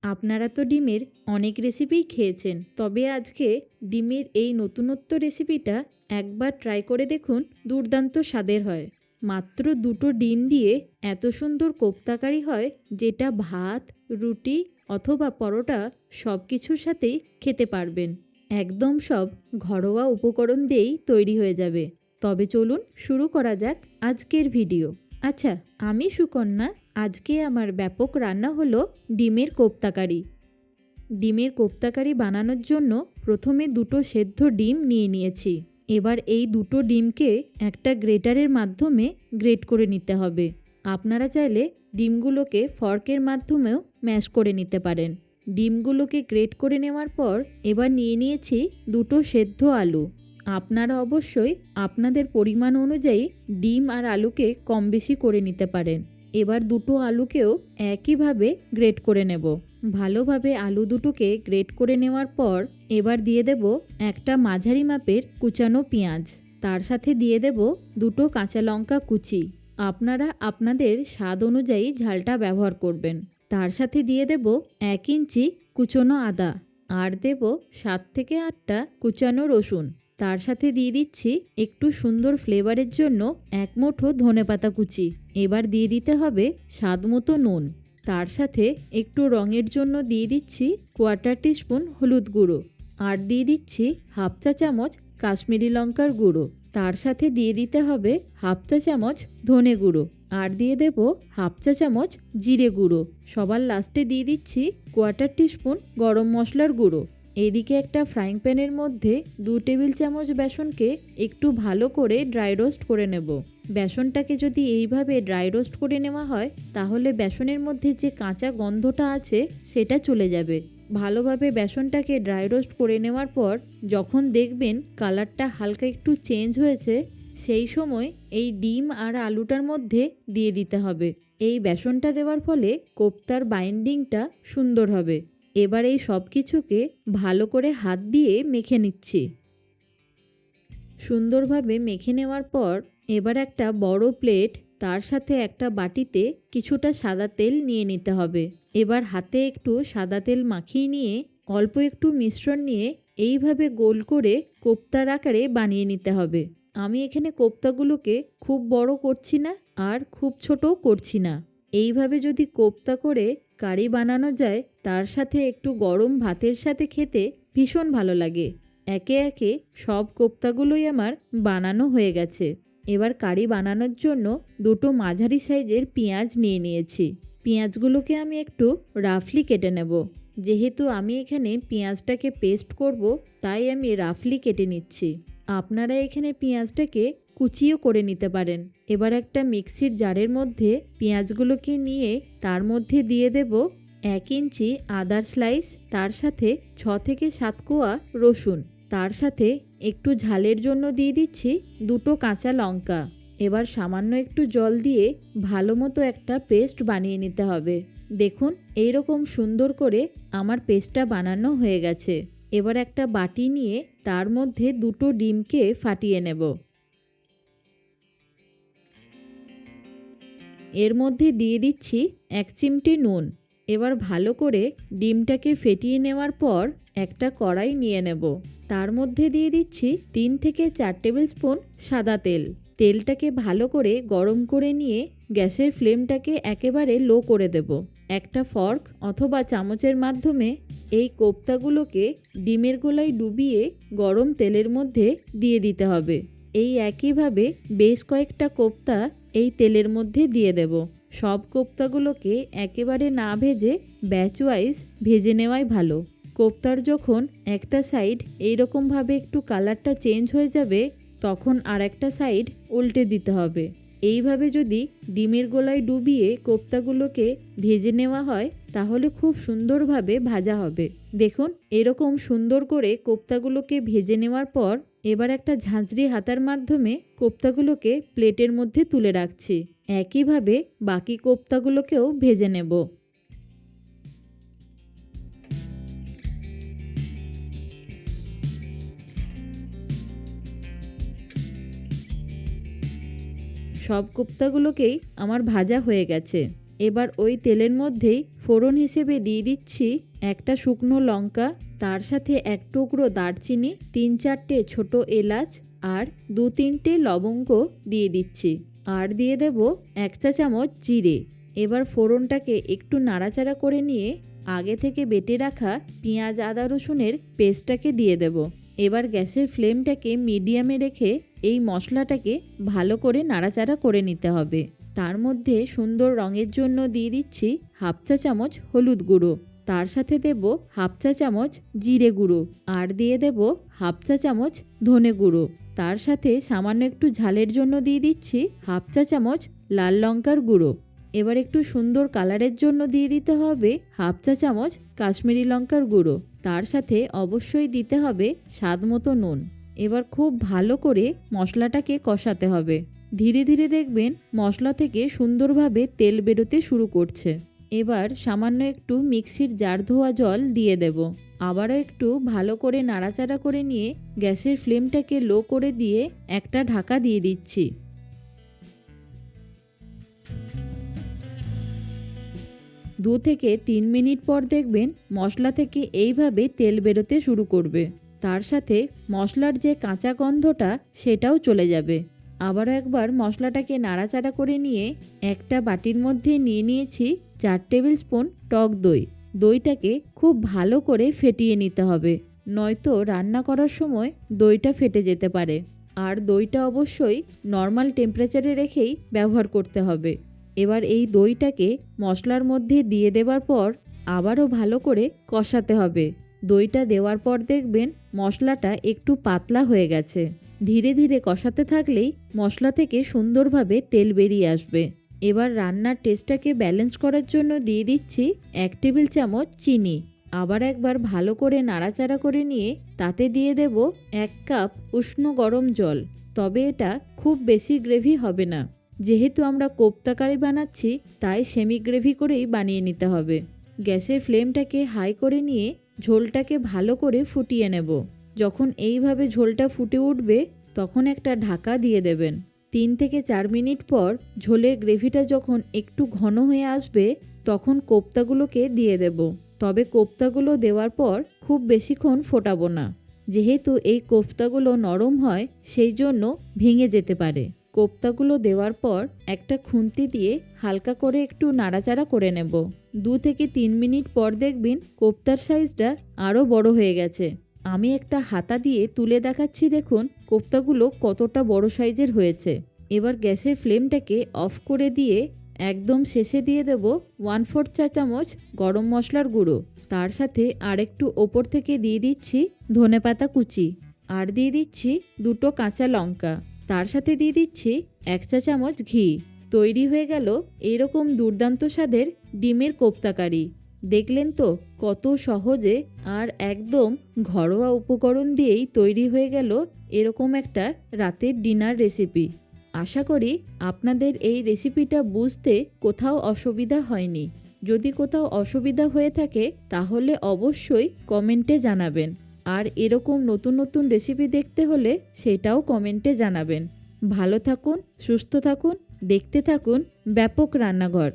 আপনারা তো ডিমের অনেক রেসিপিই খেয়েছেন, তবে আজকে ডিমের এই নতুনত্ব রেসিপিটা একবার ট্রাই করে দেখুন, দুর্দান্ত স্বাদের হয়। মাত্র দুটো ডিম দিয়ে এত সুন্দর কোপ্তাকারি হয়, যেটা ভাত, রুটি অথবা পরোটা সব কিছুর সাথেই খেতে পারবেন। একদম সব ঘরোয়া উপকরণ দিয়েই তৈরি হয়ে যাবে। তবে চলুন শুরু করা যাক আজকের ভিডিও। আচ্ছা, আমি সুকন্যা। আজকে আমার ব্যাপক রান্না হলো ডিমের কোপ্তাকারি। ডিমের কোপ্তাকারি বানানোর জন্য প্রথমে দুটো সেদ্ধ ডিম নিয়ে নিয়েছি। এবার এই দুটো ডিমকে একটা গ্রেটারের মাধ্যমে গ্রেট করে নিতে হবে। আপনারা চাইলে ডিমগুলোকে ফর্কের মাধ্যমেও ম্যাশ করে নিতে পারেন। ডিমগুলোকে গ্রেট করে নেওয়ার পর এবার নিয়ে নিয়েছি দুটো সেদ্ধ আলু। আপনারা অবশ্যই আপনাদের পরিমাণ অনুযায়ী ডিম আর আলুকে কম বেশি করে নিতে পারেন। এবার দুটো আলুকেও একইভাবে গ্রেট করে নেব। ভালোভাবে আলু দুটোকে গ্রেট করে নেওয়ার পর এবার দিয়ে দেব একটা মাঝারি মাপের কুচানো পেঁয়াজ। তার সাথে দিয়ে দেব দুটো কাঁচা লঙ্কা কুচি। আপনারা আপনাদের স্বাদ অনুযায়ী ঝালটা ব্যবহার করবেন। তার সাথে দিয়ে দেব 1 ইঞ্চি কুচনো আদা, আর দেব 7 থেকে 8টা কুচানো রসুন। তার সাথে দিয়ে দিচ্ছি একটু সুন্দর ফ্লেভারের জন্য 1 মুঠো ধনেপাতা কুচি। এবার দিয়ে দিতে হবে স্বাদ মতো নুন। তার সাথে একটু রঙের জন্য দিয়ে দিচ্ছি 1/4 টিস্পুন হলুদ গুঁড়ো, আর দিয়ে দিচ্ছি 1/2 চা চামচ কাশ্মীরি লঙ্কার গুঁড়ো। তার সাথে দিয়ে দিতে হবে 1/2 চা চামচ ধনে গুঁড়ো, আর দিয়ে দেব 1/2 চা চামচ জিরে গুঁড়ো। সবার লাস্টে দিয়ে দিচ্ছি 1/4 টিস্পুন গরম মশলার গুঁড়ো। এদিকে একটা ফ্রাইং প্যানের মধ্যে 2 টেবিল চামচ বেসনকে একটু ভালো করে ড্রাই রোস্ট করে নেব। বেসনটাকে যদি এইভাবে ড্রাই রোস্ট করে নেওয়া হয়, তাহলে বেসনের মধ্যে যে কাঁচা গন্ধটা আছে সেটা চলে যাবে। ভালোভাবে বেসনটাকে ড্রাই রোস্ট করে নেওয়ার পর যখন দেখবেন কালারটা হালকা একটু চেঞ্জ হয়েছে, সেই সময় এই ডিম আর আলুটার মধ্যে দিয়ে দিতে হবে। এই বেসনটা দেওয়ার ফলে কোপ্তার বাইন্ডিংটা সুন্দর হবে। এবার এই সব কিছুকে ভালো করে হাত দিয়ে মেখে নিচ্ছি। সুন্দরভাবে মেখে নেওয়ার পর এবার একটা বড় প্লেট, তার সাথে একটা বাটিতে কিছুটা সাদা তেল নিয়ে নিতে হবে। এবার হাতে একটু সাদা তেল মাখিয়ে নিয়ে অল্প একটু মিশ্রণ নিয়ে এইভাবে গোল করে কোপ্তার আকারে বানিয়ে নিতে হবে। আমি এখানে কোপ্তাগুলোকে খুব বড় করছি না, আর খুব ছোটও করছি না। এইভাবে যদি কোপ্তা করে কারি বানানো যায়, তার সাথে একটু গরম ভাতের সাথে খেতে ভীষণ ভালো লাগে। একে একে সব কোপ্তাগুলোই আমার বানানো হয়ে গেছে। এবার কারি বানানোর জন্য দুটো মাঝারি সাইজের পেঁয়াজ নিয়ে নিয়েছি। পেঁয়াজগুলোকে আমি একটু রাফলি কেটে নেব। যেহেতু আমি এখানে পেঁয়াজটাকে পেস্ট করব, তাই আমি রাফলি কেটে নিচ্ছি। আপনারা এখানে পেঁয়াজটাকে কুচিও করে নিতে পারেন। এবার একটা মিক্সির জারের মধ্যে পেঁয়াজগুলোকে নিয়ে তার মধ্যে দিয়ে দেব 1 ইঞ্চি আদার স্লাইস, তার সাথে 6 থেকে 7 কোয়া রসুন। তার সাথে একটু ঝালের জন্য দিয়ে দিচ্ছি দুটো কাঁচা লঙ্কা। এবার সামান্য একটু জল দিয়ে ভালো মতো একটা পেস্ট বানিয়ে নিতে হবে। দেখুন, এইরকম সুন্দর করে আমার পেস্টটা বানানো হয়ে গেছে। এবার একটা বাটি নিয়ে তার মধ্যে দুটো ডিমকে ফাটিয়ে নেব। এর মধ্যে দিয়ে দিচ্ছি 1 চিমটি নুন। এবার ভালো করে ডিমটাকে ফেটিয়ে নেওয়ার পর একটা কড়াই নিয়ে নেব। তার মধ্যে দিয়ে দিচ্ছি 3 থেকে 4 টেবিল স্পুন সাদা তেল। তেলটাকে ভালো করে গরম করে নিয়ে গ্যাসের ফ্লেমটাকে একেবারে লো করে দেব। একটা ফর্ক অথবা চামচের মাধ্যমে এই কোপ্তাগুলোকে ডিমের গোলায় ডুবিয়ে গরম তেলের মধ্যে দিয়ে দিতে হবে। এই একইভাবে বেশ কয়েকটা কোপ্তা এই তেলের মধ্যে দিয়ে দেব। সব কোপ্তাগুলোকে একেবারে না ভেজে ব্যাচ ওয়াইজ ভেজে নেওয়াই ভালো। কোপ্তার যখন একটা সাইড এইরকমভাবে একটু কালারটা চেঞ্জ হয়ে যাবে, তখন আর একটা সাইড উল্টে দিতে হবে। এইভাবে যদি ডিমের গোলায় ডুবিয়ে কোপ্তাগুলোকে ভেজে নেওয়া হয়, তাহলে খুব সুন্দরভাবে ভাজা হবে। দেখুন, এরকম সুন্দর করে কোপ্তাগুলোকে ভেজে নেওয়ার পর এবার একটা ঝাঁঝরি হাতার মাধ্যমে কোপ্তাগুলোকে প্লেটের মধ্যে তুলে রাখছি। একইভাবে বাকি কোপ্তাগুলোকেও ভেজে নেব। সব কোপ্তাগুলোকেই আমার ভাজা হয়ে গেছে। এবার ওই তেলের মধ্যেই ফোড়ন হিসেবে দিয়ে দিচ্ছি একটা শুকনো লঙ্কা, তার সাথে এক টুকরো দারচিনি, 3-4টে ছোট এলাচ আর 2-3টে লবঙ্গ দিয়ে দিচ্ছি। আর দিয়ে দেব 1 চা চামচ জিরে। এবার ফোড়নটাকে একটু নাড়াচাড়া করে নিয়ে আগে থেকে বেটে রাখা পেঁয়াজ আদা রসুনের পেস্টটাকে দিয়ে দেব। এবার গ্যাসের ফ্লেমটাকে মিডিয়ামে রেখে এই মশলাটাকে ভালো করে নাড়াচাড়া করে নিতে হবে। তার মধ্যে সুন্দর রঙের জন্য দিয়ে দিচ্ছি 1/2 চা চামচ হলুদ গুঁড়ো, তার সাথে দেব 1/2 চা চামচ জিরে গুঁড়ো আর দিয়ে দেব 1/2 চা চামচ ধনে গুঁড়ো। তার সাথে সামান্য একটু ঝালের জন্য দিয়ে দিচ্ছি 1/2 চা চামচ লাল লঙ্কার গুঁড়ো। এবার একটু সুন্দর কালারের জন্য দিয়ে দিতে হবে 1/2 চা চামচ কাশ্মীরি লঙ্কার গুঁড়ো। তার সাথে অবশ্যই দিতে হবে স্বাদ মতো নুন। এবার খুব ভালো করে মশলাটাকে কষাতে হবে। ধীরে ধীরে দেখবেন মশলা থেকে সুন্দরভাবে তেল বেরোতে শুরু করছে। এবার সামান্য একটু মিক্সির জার ধোয়া জল দিয়ে দেব। আবারও একটু ভালো করে নাড়াচাড়া করে নিয়ে গ্যাসের ফ্লেমটাকে লো করে দিয়ে একটা ঢাকা দিয়ে দিচ্ছি। 2 থেকে 3 মিনিট পর দেখবেন মশলা থেকে এইভাবে তেল বেরোতে শুরু করবে। তার সাথে মশলার যে কাঁচা গন্ধটা সেটাও চলে যাবে। আবারও একবার মশলাটাকে নাড়াচাড়া করে নিয়ে একটা বাটির মধ্যে নিয়ে নিয়েছি 4 টেবিল স্পুন টক দই। দইটাকে খুব ভালো করে ফেটিয়ে নিতে হবে, নয়তো রান্না করার সময় দইটা ফেটে যেতে পারে। আর দইটা অবশ্যই নর্মাল টেম্পারেচারে রেখেই ব্যবহার করতে হবে। এবার এই দইটাকে মশলার মধ্যে দিয়ে দেওয়ার পর আবারও ভালো করে কষাতে হবে। দইটা দেওয়ার পর দেখবেন মশলাটা একটু পাতলা হয়ে গেছে। ধীরে ধীরে কষাতে থাকলেই মশলা থেকে সুন্দরভাবে তেল বেরিয়ে আসবে। এবার রান্নার টেস্টটাকে ব্যালেন্স করার জন্য দিয়ে দিচ্ছি 1 টেবিল চামচ চিনি। আবার একবার ভালো করে নাড়াচাড়া করে নিয়ে তাতে দিয়ে দেব 1 কাপ উষ্ণ গরম জল। তবে এটা খুব বেশি গ্রেভি হবে না, যেহেতু আমরা কোপ্তা কারি বানাচ্ছি তাই সেমি গ্রেভি করেই বানিয়ে নিতে হবে। গ্যাসের ফ্লেমটাকে হাই করে নিয়ে ঝোলটাকে ভালো করে ফুটিয়ে নেব। যখন এইভাবে ঝোলটা ফুটে উঠবে তখন একটা ঢাকা দিয়ে দেবেন। 3 থেকে 4 মিনিট পর ঝোলের গ্রেভিটা যখন একটু ঘন হয়ে আসবে তখন কোপ্তাগুলোকে দিয়ে দেব। তবে কোপ্তাগুলো দেওয়ার পর খুব বেশিক্ষণ ফোটাবো না, যেহেতু এই কোপ্তাগুলো নরম হয় সেই জন্য ভেঙে যেতে পারে। কোপ্তাগুলো দেওয়ার পর একটা খুন্তি দিয়ে হালকা করে একটু নাড়াচাড়া করে নেব। 2 থেকে 3 মিনিট পর দেখবেন কোপ্তার সাইজটা আরও বড় হয়ে গেছে। আমি একটা হাতা দিয়ে তুলে দেখাচ্ছি, দেখুন কোপ্তাগুলো কতটা বড় সাইজের হয়েছে। এবার গ্যাসের ফ্লেমটাকে অফ করে দিয়ে একদম শেষে দিয়ে দেব 1/4 চা চামচ গরম মশলার গুঁড়ো। তার সাথে আরেকটু ওপর থেকে দিয়ে দিচ্ছি ধনেপাতা কুচি আর দিয়ে দিচ্ছি 2টো কাঁচা লঙ্কা। তার সাথে দিয়ে দিচ্ছি 1 চা চামচ ঘি। তৈরি হয়ে গেল এরকম দুর্দান্ত স্বাদের ডিমের কোপ্তা কারি। দেখলেন তো কত সহজে আর একদম ঘরোয়া উপকরণ দিয়েই তৈরি হয়ে গেল এরকম একটা রাতের ডিনার রেসিপি। আশা করি আপনাদের এই রেসিপিটা বুঝতে কোথাও অসুবিধা হয়নি। যদি কোথাও অসুবিধা হয়ে থাকে তাহলে অবশ্যই কমেন্টে জানাবেন। আর এরকম নতুন নতুন রেসিপি দেখতে হলে সেটাও কমেন্টে জানাবেন। ভালো থাকুন, সুস্থ থাকুন, দেখতে থাকুন ব্যাপক রান্নাঘর।